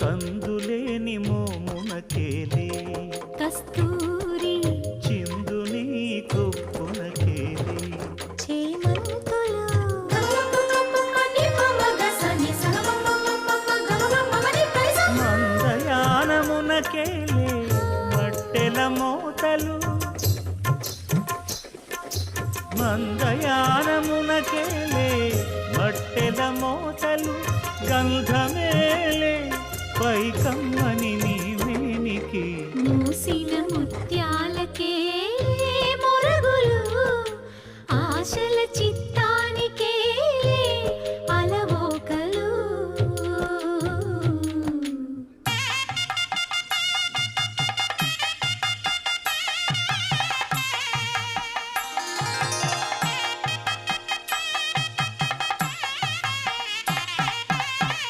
కందులేని మోమునకేలే కస్తూరి చిందుని కొప్పునకేలే చేమంతులు మందయానమునకేలే మట్టెల మోతలు మందయానమునకేలే మట్టెల మోతలు గంధమేలే పైకమ్మని